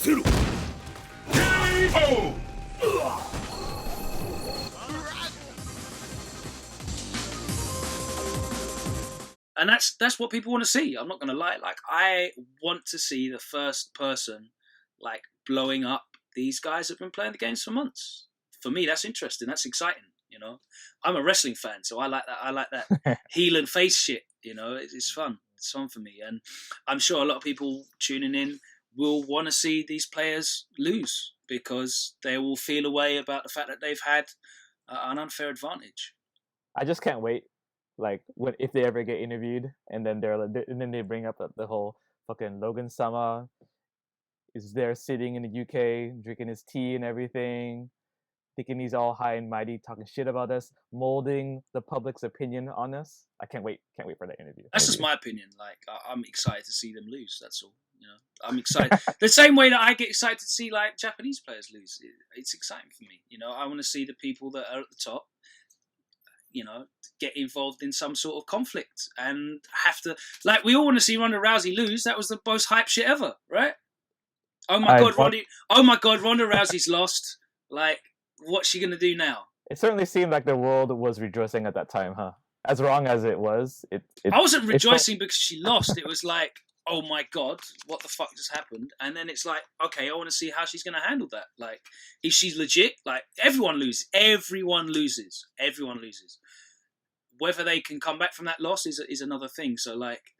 And that's what people want to see. I'm not going to lie. Like, I want to see the first person like blowing up these guys that have been playing the games for months. For me, that's interesting. That's exciting. You know, I'm a wrestling fan, so I like that. I like that heel and face shit. You know, it's fun. It's fun for me, and I'm sure a lot of people tuning in will want to see these players lose because they will feel a way about the fact that they've had an unfair advantage. I just can't wait. Like, if they ever get interviewed, and then and then they bring up the whole fucking LoganSama is there sitting in the UK drinking his tea and everything, thinking he's all high and mighty, talking shit about us, molding the public's opinion on us. I can't wait for that interview. That's just my opinion. Like, I'm excited to see them lose. That's all. You know, I'm excited the same way that I get excited to see like Japanese players lose. It's exciting for me. You know, I want to see the people that are at the top, you know, get involved in some sort of conflict and have to, like, we all want to see Ronda Rousey lose. That was the most hype shit ever, right? Oh my god, Ronda Rousey's lost. Like, what's she gonna do now? It certainly seemed like the world was rejoicing at that time, huh? As wrong as it was, I wasn't rejoicing because she lost. It was like, oh my god, what the fuck just happened? And then it's like, okay, I want to see how she's gonna handle that. Like, is she legit? Like, everyone loses. Everyone loses. Whether they can come back from that loss is another thing. So, like,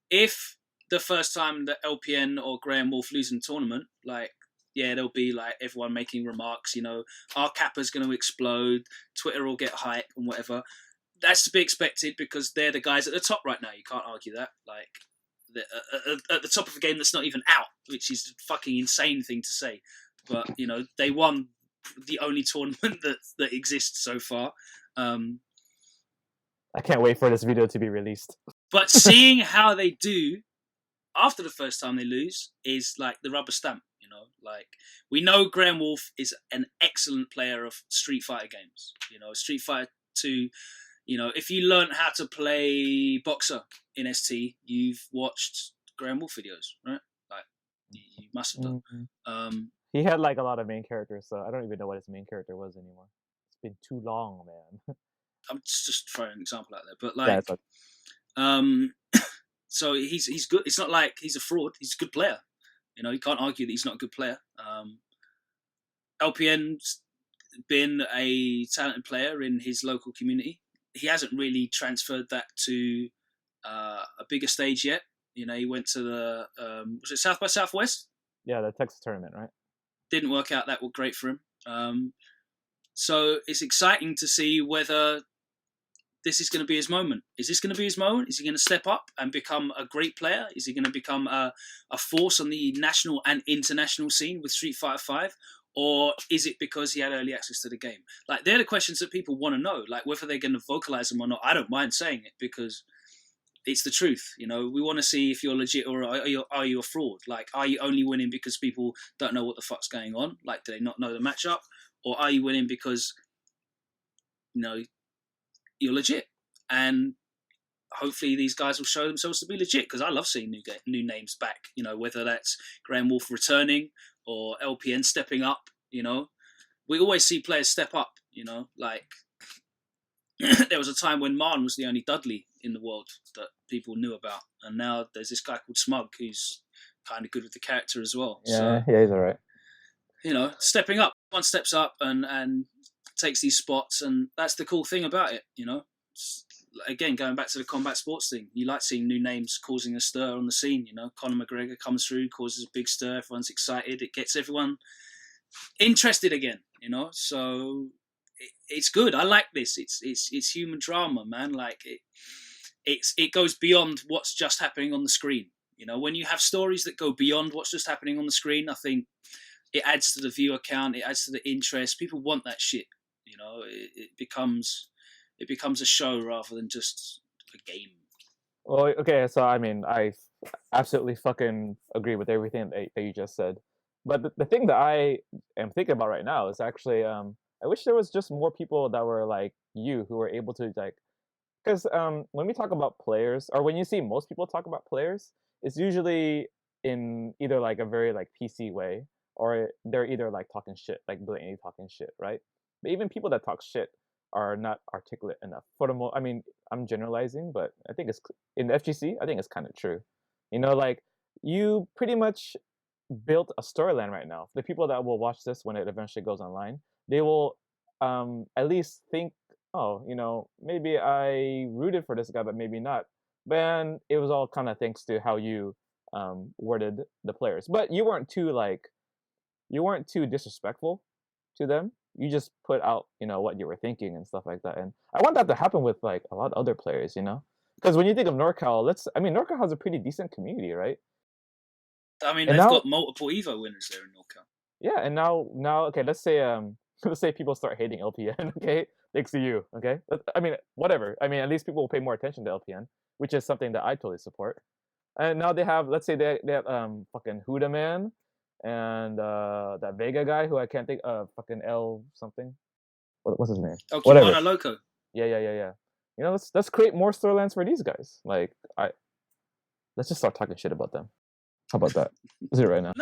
if the first time that LPN or Graham Wolf lose in the tournament, like, yeah, there'll be like everyone making remarks, you know, our kappa's going to explode, Twitter will get hype and whatever. That's to be expected because they're the guys at the top right now. You can't argue that. Like, at the top of a game that's not even out, which is a fucking insane thing to say. But, you know, they won the only tournament that exists so far. I can't wait for this video to be released. But seeing how they do after the first time they lose is like the rubber stamp, you know. Like, we know Graham Wolf is an excellent player of Street Fighter games. You know, Street Fighter 2, you know, if you learn how to play Boxer in ST, you've watched Graham Wolf videos, right? Like, you must have done. Mm-hmm. He had like a lot of main characters, so I don't even know what his main character was anymore. It's been too long, man. I'm just throwing an example out there, but like, yeah, so he's good. It's not like he's a fraud. He's a good player. You know, you can't argue that he's not a good player. LPN's been a talented player in his local community. He hasn't really transferred that to a bigger stage yet. You know, he went to the was it South by Southwest? Yeah, the Texas tournament, right? Didn't work out that great for him. So it's exciting to see whether this is going to be his moment. Is this going to be his moment? Is he going to step up and become a great player? Is he going to become a force on the national and international scene with Street Fighter V? Or is it because he had early access to the game? Like, they're the questions that people want to know. Like, whether they're going to vocalize them or not, I don't mind saying it because it's the truth. You know, we want to see if you're legit or are you a fraud? Like, are you only winning because people don't know what the fuck's going on? Like, do they not know the matchup? Or are you winning because, you know, you're legit? And hopefully these guys will show themselves to be legit, because I love seeing new names back, you know, whether that's Graham Wolf returning or LPN stepping up. You know, we always see players step up, you know, like there was a time when Martin was the only Dudley in the world that people knew about, and now there's this guy called Smug who's kind of good with the character as well. Yeah, he's all right. You know, stepping up. One steps up and takes these spots, and that's the cool thing about it, you know. Again, going back to the combat sports thing, you like seeing new names causing a stir on the scene, you know. Conor McGregor comes through, causes a big stir, everyone's excited, it gets everyone interested again, you know. So it's good. I like this. It's human drama, man. Like, it goes beyond what's just happening on the screen. You know, when you have stories that go beyond what's just happening on the screen, I think it adds to the viewer count, it adds to the interest. People want that shit, you know. It becomes a show rather than just a game. Well, okay, so I mean, I absolutely fucking agree with everything that you just said. But the thing that I am thinking about right now is actually, I wish there was just more people that were like you, who were able to, like, because when we talk about players, or when you see most people talk about players, it's usually in either like a very like PC way, or they're either like talking shit, like blatantly talking shit, right? But even people that talk shit are not articulate enough. For the most, I mean, I'm generalizing, but I think it's in the FGC. I think it's kind of true. You know, like you pretty much built a storyline right now. The people that will watch this when it eventually goes online, they will at least think, oh, you know, maybe I rooted for this guy, but maybe not. Then it was all kind of thanks to how you worded the players. But you weren't too disrespectful to them. You just put out, you know, what you were thinking and stuff like that. And I want that to happen with like a lot of other players, you know, because when you think of NorCal, NorCal has a pretty decent community, right? I mean, And they've now, got multiple Evo winners there in NorCal. yeah, and now, okay, let's say let's say people start hating LPN, okay, thanks to you, okay. I mean, whatever. I mean, at least people will pay more attention to LPN, which is something that I totally support. And now they have, let's say they have fucking Huda Man and that Vega guy who I can't think fucking L something. What's his name? Oh, Whatever. Cubana Loco. Yeah. You know, let's create more storylines for these guys. Like let's just start talking shit about them. How about that? Let's do it right now.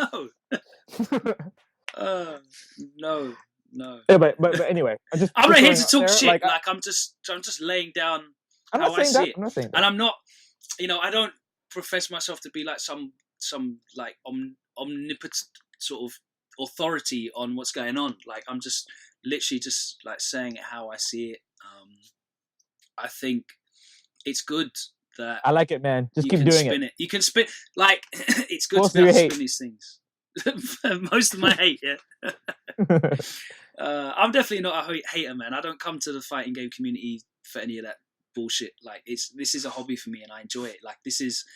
No. No. Yeah, but anyway, I'm not here to talk there, shit. Like I'm just laying down how I see it. I'm not saying that. And I'm not, you know, I don't profess myself to be like some like omnipotent sort of authority on what's going on. Like I'm just literally just like saying it how I see it. I think it's good that I like it, man. Just you keep can doing spin it. You can spin like it's good Most to be able of to your spin these things. Most of my hate, yeah. I'm definitely not a hater, man. I don't come to the fighting game community for any of that bullshit. Like this is a hobby for me and I enjoy it. Like this is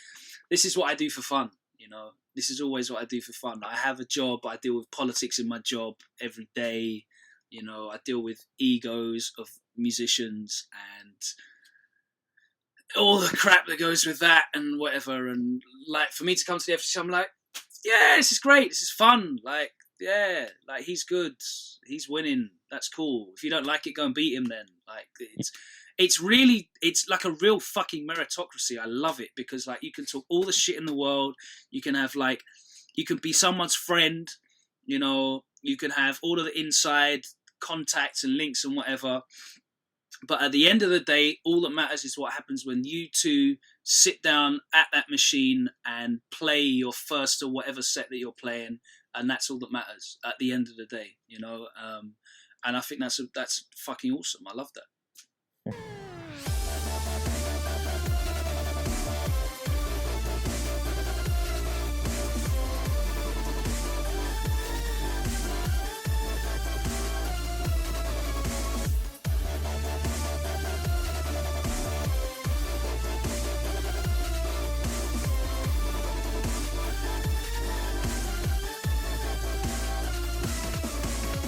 what I do for fun, you know. This is always what I do for fun. I have a job, I deal with politics in my job every day, you know, I deal with egos of musicians and all the crap that goes with that and whatever. And like for me to come to the FCC, I'm like, yeah, this is great, this is fun. Like, yeah, like he's good, he's winning, that's cool. If you don't like it, go and beat him then. Like it's really, it's like a real fucking meritocracy. I love it because like you can talk all the shit in the world, you can have like, you can be someone's friend, you know, you can have all of the inside contacts and links and whatever. But at the end of the day, all that matters is what happens when you two sit down at that machine and play your first or whatever set that you're playing, and that's all that matters at the end of the day, you know. And I think that's fucking awesome. I love that.